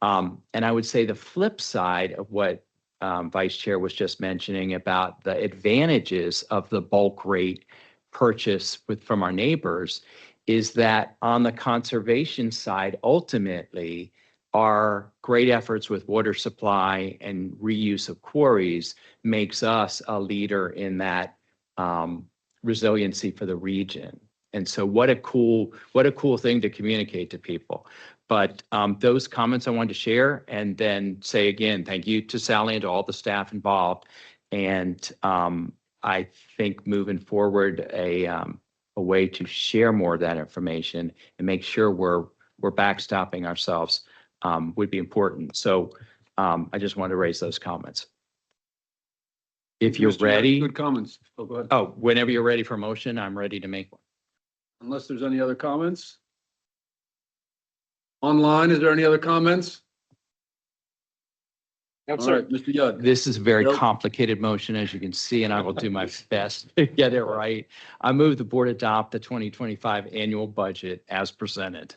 And I would say the flip side of what Vice Chair was just mentioning about the advantages of the bulk rate purchase from our neighbors is that on the conservation side, ultimately, our great efforts with water supply and reuse of quarries makes us a leader in that resiliency for the region. And so what a cool thing to communicate to people. But those comments I wanted to share, and then say again, thank you to Sally and to all the staff involved. And I think moving forward, a way to share more of that information and make sure we're backstopping ourselves would be important. So I just wanted to raise those comments. If you're Mr. Young, ready, Good comments. Oh, go ahead. oh, whenever you're ready for motion, I'm ready to make one. Unless there's any other comments? Online, is there any other comments? No, All sir. right, Mr. Yudd. This is a very Nope. complicated motion, as you can see, and I will do my best to get it right. I move the board adopt the 2025 annual budget as presented.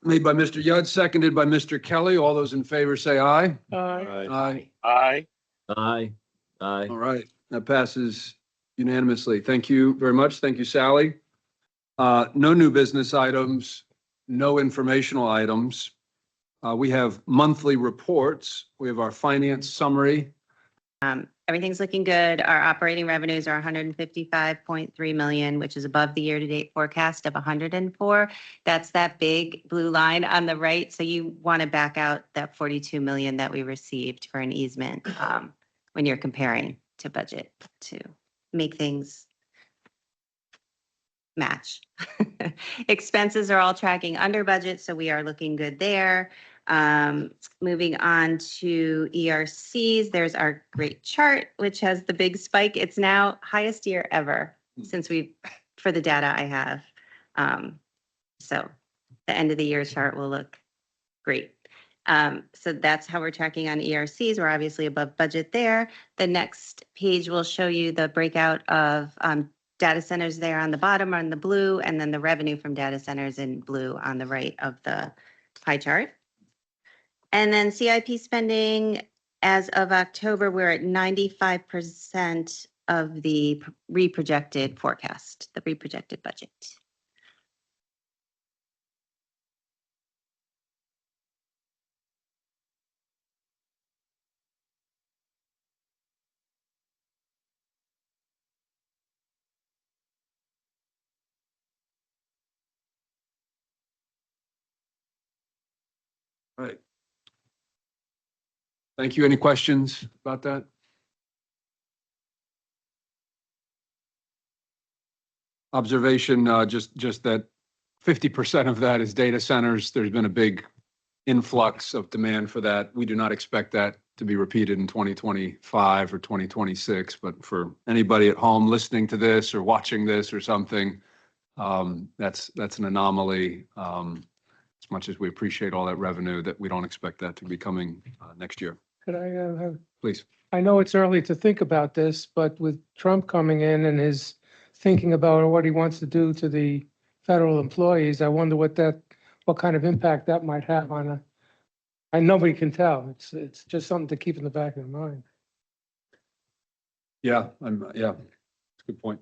Made by Mr. Yudd, seconded by Mr. Kelly. All those in favor say aye. Aye. Aye. Aye. Aye. All right, that passes unanimously. Thank you very much. Thank you, Sally. No new business items, no informational items. We have monthly reports. We have our finance summary. Everything's looking good. Our operating revenues are 155.3 million, which is above the year-to-date forecast of 104. That's that big blue line on the right. So you want to back out that 42 million that we received for an easement when you're comparing to budget to make things match. Expenses are all tracking under budget, so we are looking good there. Moving on to ERCs, there's our great chart, which has the big spike. It's now highest year ever since for the data I have. So the end of the year chart will look great. So that's how we're tracking on ERCs. We're obviously above budget there. The next page will show you the breakout of data centers there on the bottom on the blue, and then the revenue from data centers in blue on the right of the pie chart. And then CIP spending, as of October, we're at 95% of the reprojected forecast, the reprojected budget. Right. Thank you. Any questions about that? Observation, just that 50% of that is data centers. There's been a big influx of demand for that. We do not expect that to be repeated in 2025 or 2026, but for anybody at home listening to this or watching this or something, that's an anomaly. As much as we appreciate all that revenue, that we don't expect that to be coming next year. Could I have? Please. I know it's early to think about this, but with Trump coming in and his thinking about what he wants to do to the federal employees, I wonder what kind of impact that might have on and nobody can tell. It's just something to keep in the back of the mind. Yeah, yeah, it's a good point.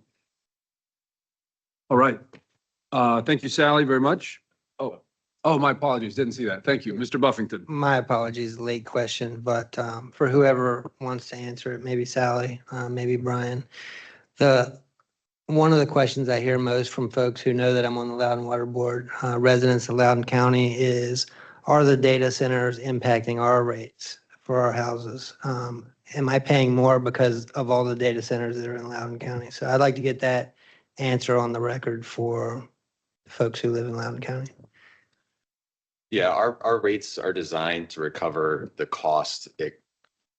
All right. Thank you, Sally, very much. Oh, my apologies. Didn't see that. Thank you. Mr. Buffington. My apologies, late question, but for whoever wants to answer it, maybe Sally, maybe Brian. One of the questions I hear most from folks who know that I'm on the Loudoun Water Board, residents of Loudoun County, is, are the data centers impacting our rates for our houses? Am I paying more because of all the data centers that are in Loudoun County? So I'd like to get that answer on the record for folks who live in Loudoun County. Yeah, our rates are designed to recover the cost it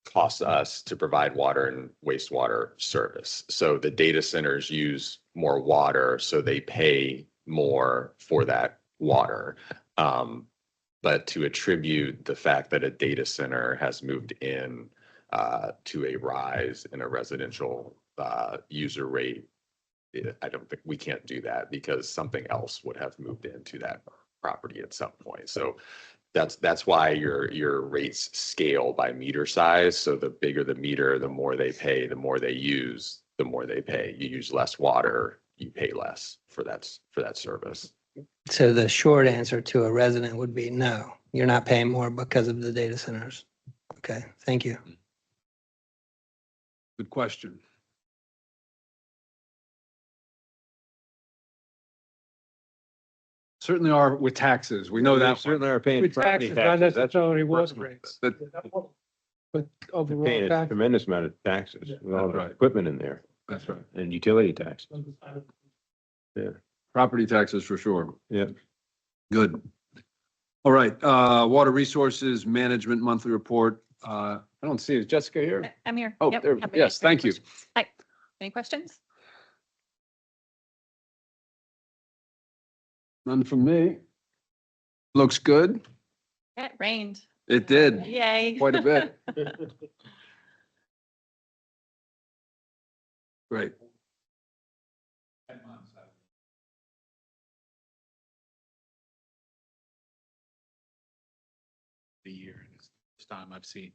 costs us to provide water and wastewater service. So the data centers use more water, so they pay more for that water. But to attribute the fact that a data center has moved in to a rise in a residential user rate, I don't think we can't do that, because something else would have moved into that property at some point. So that's why your rates scale by meter size. So the bigger the meter, the more they pay, the more they use, the more they pay. You use less water, you pay less for that service. So the short answer to a resident would be no, you're not paying more because of the data centers. Okay, thank you. Good question. Certainly are with taxes. We know that. Certainly are paying With property taxes, not taxes. That's necessarily water right. rates. That- But They're overall paying a tax. tremendous amount of taxes with all That's the right. equipment in there That's right. and utility taxes. Property taxes for sure. Yeah. Good. All right, Water Resources Management Monthly Report. I don't see, is Jessica here? I'm here. Oh, Yep, there, happy to yes, answer any thank you. questions. Hi, any questions? None from me. Looks good. It rained. It did, Yay. quite a bit. Great. The year. This time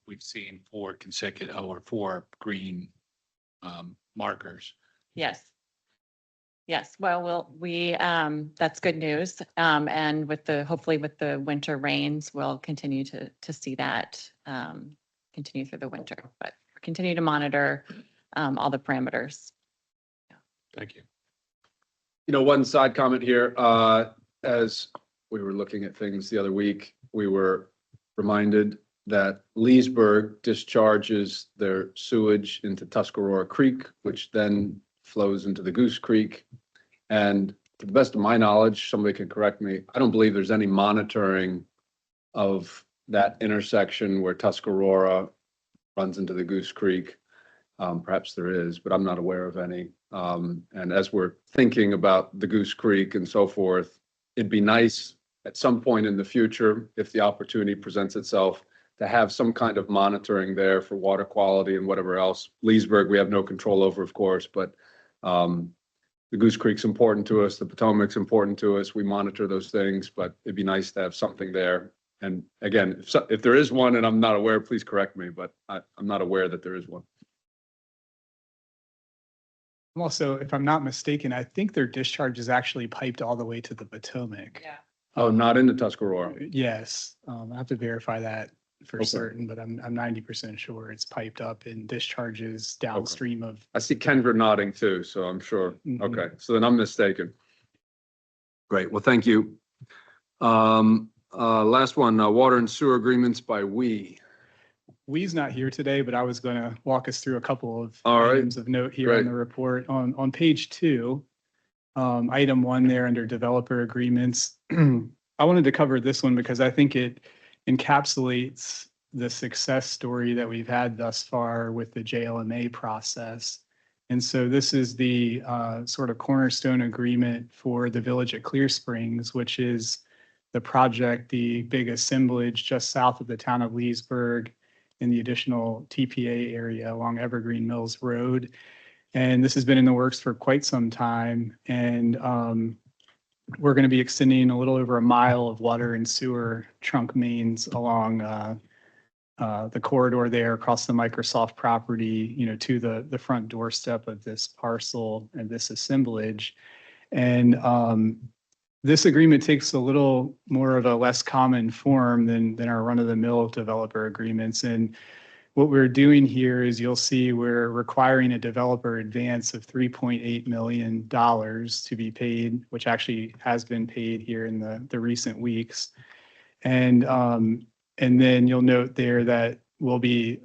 we've seen four green markers. Yes. Yes, well, that's good news. And hopefully with the winter rains, we'll continue to see that continue through the winter, but continue to monitor all the parameters. Thank you. You know, one side comment here, as we were looking at things the other week, we were reminded that Leesburg discharges their sewage into Tuscarora Creek, which then flows into the Goose Creek. And to the best of my knowledge, somebody can correct me, I don't believe there's any monitoring of that intersection where Tuscarora runs into the Goose Creek. Perhaps there is, but I'm not aware of any. And as we're thinking about the Goose Creek and so forth, it'd be nice at some point in the future, if the opportunity presents itself, to have some kind of monitoring there for water quality and whatever else. Leesburg, we have no control over, of course, but the Goose Creek's important to us. The Potomac's important to us. We monitor those things, but it'd be nice to have something there. And again, if there is one and I'm not aware, please correct me, but I'm not aware that there is one. Also, if I'm not mistaken, I think their discharge is actually piped all the way to the Potomac. Yeah. Oh, not into Tuscarora. Yes, I have to verify that for Okay. certain, but I'm 90% sure it's piped up and discharges downstream of. I see Kendra nodding too, so I'm sure. Mhm. Okay, so then I'm mistaken. Great, well, thank you. Last one, water and sewer agreements by we. Lee's not here today, but I was going to walk us through a couple of All right. items of note here Great. on the report. On page 2, item 1 there under developer agreements. I wanted to cover this one because I think it encapsulates the success story that we've had thus far with the JLMA process. And so this is the sort of cornerstone agreement for the Village at Clear Springs, which is the project, the big assemblage just south of the town of Leesburg in the additional TPA area along Evergreen Mills Road. And this has been in the works for quite some time. And we're going to be extending a little over a mile of water and sewer trunk mains along the corridor there across the Microsoft property, to the front doorstep of this parcel and this assemblage. And this agreement takes a little more of a less common form than our run-of-the-mill developer agreements. And what we're doing here is you'll see we're requiring a developer advance of $3.8 million to be paid, which actually has been paid here in the recent weeks. And then you'll note there that we'll be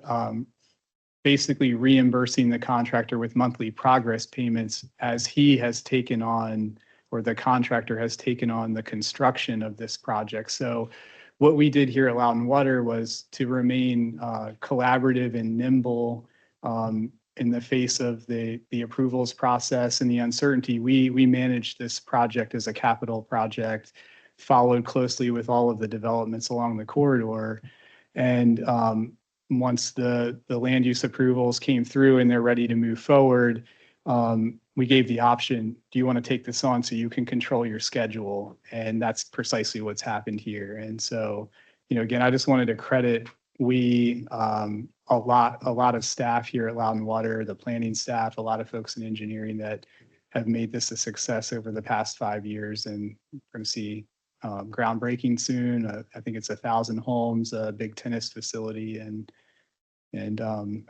basically reimbursing the contractor with monthly progress payments as he has taken on, or the contractor has taken on, the construction of this project. So what we did here at Loudoun Water was to remain collaborative and nimble in the face of the approvals process and the uncertainty. We managed this project as a capital project, followed closely with all of the developments along the corridor. And once the land use approvals came through and they're ready to move forward, we gave the option, do you want to take this on so you can control your schedule? And that's precisely what's happened here. And so, again, I just wanted to credit a lot of staff here at Loudoun Water, the planning staff, a lot of folks in engineering that have made this a success over the past 5 years. And we're going to see groundbreaking soon. I think it's 1,000 homes, a big tennis facility, and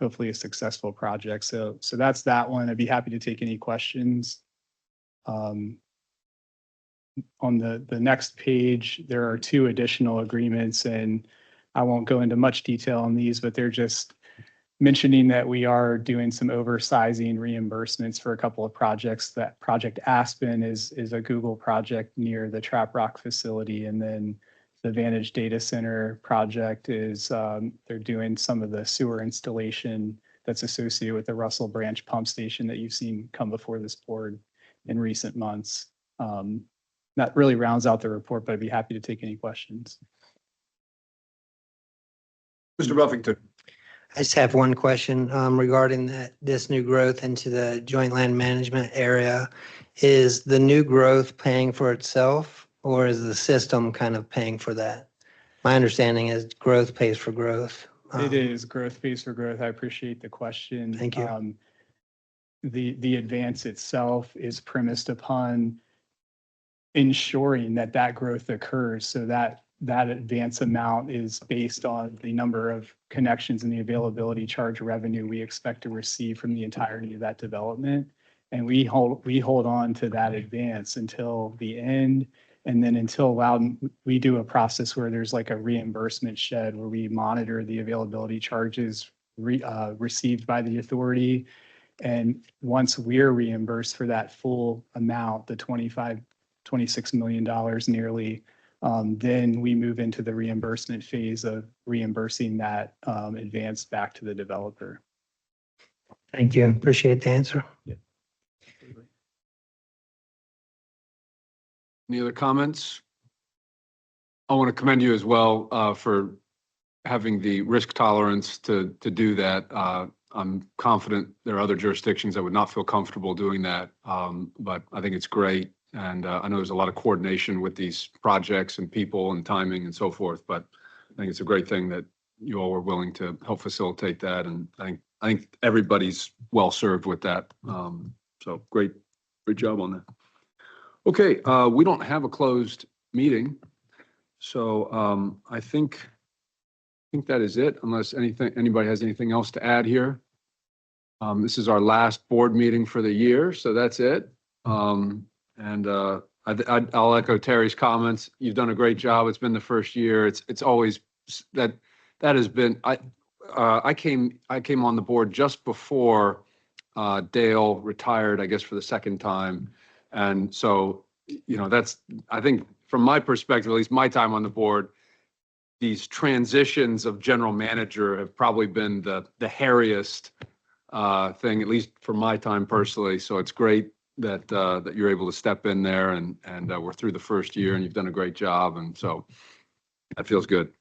hopefully a successful project. So that's that one. I'd be happy to take any questions. On the next page, there are 2 additional agreements, and I won't go into much detail on these, but they're just mentioning that we are doing some oversizing reimbursements for a couple of projects. That Project Aspen is a Google project near the Trap Rock facility, and then the Vantage Data Center project is they're doing some of the sewer installation that's associated with the Russell Branch pump station that you've seen come before this board in recent months. That really rounds out the report, but I'd be happy to take any questions. Mr. Buffington. I just have one question regarding this new growth into the joint land management area. Is the new growth paying for itself, or is the system kind of paying for that? My understanding is growth pays for growth. It is growth pays for growth. I appreciate the question. Thank you. The advance itself is premised upon ensuring that growth occurs, so that advance amount is based on the number of connections and the availability charge revenue we expect to receive from the entirety of that development. And we hold on to that advance until the end. And then until Loudoun, we do a process where there's like a reimbursement shed where we monitor the availability charges received by the authority. And once we're reimbursed for that full amount, the $26 million nearly, then we move into the reimbursement phase of reimbursing that advance back to the developer. Thank you. Appreciate the answer. Yeah. Any other comments? I want to commend you as well for having the risk tolerance to do that. I'm confident there are other jurisdictions that would not feel comfortable doing that, but I think it's great. And I know there's a lot of coordination with these projects and people and timing and so forth, but I think it's a great thing that you all were willing to help facilitate that. And I think everybody's well served with that. So great job on that. Okay, we don't have a closed meeting, so I think that is it, unless anybody has anything else to add here. This is our last board meeting for the year, so that's it. And I'll echo Terry's comments. You've done a great job. It's been the first year. It's always that has been I came on the board just before Dale retired, I guess, for the second time. And so, that's, I think, from my perspective, at least my time on the board, these transitions of general manager have probably been the hairiest thing, at least for my time personally. So it's great that you're able to step in there and we're through the first year and you've done a great job. And so that feels good.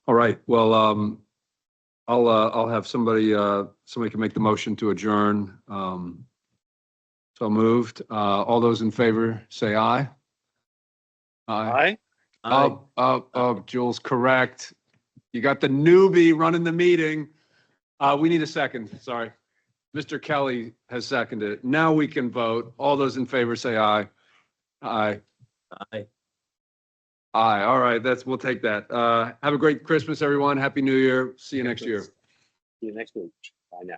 All right. Well, I'll have somebody can make the motion to adjourn. So moved. All those in favor, say aye. Aye. Jules, correct. You got the newbie running the meeting. We need a second, sorry. Mr. Kelly has seconded it. Now we can vote. All those in favor say aye. Aye. Aye. Aye, all right, we'll take that. Have a great Christmas, everyone. Happy New Year. See you next year. See you next week. Bye now.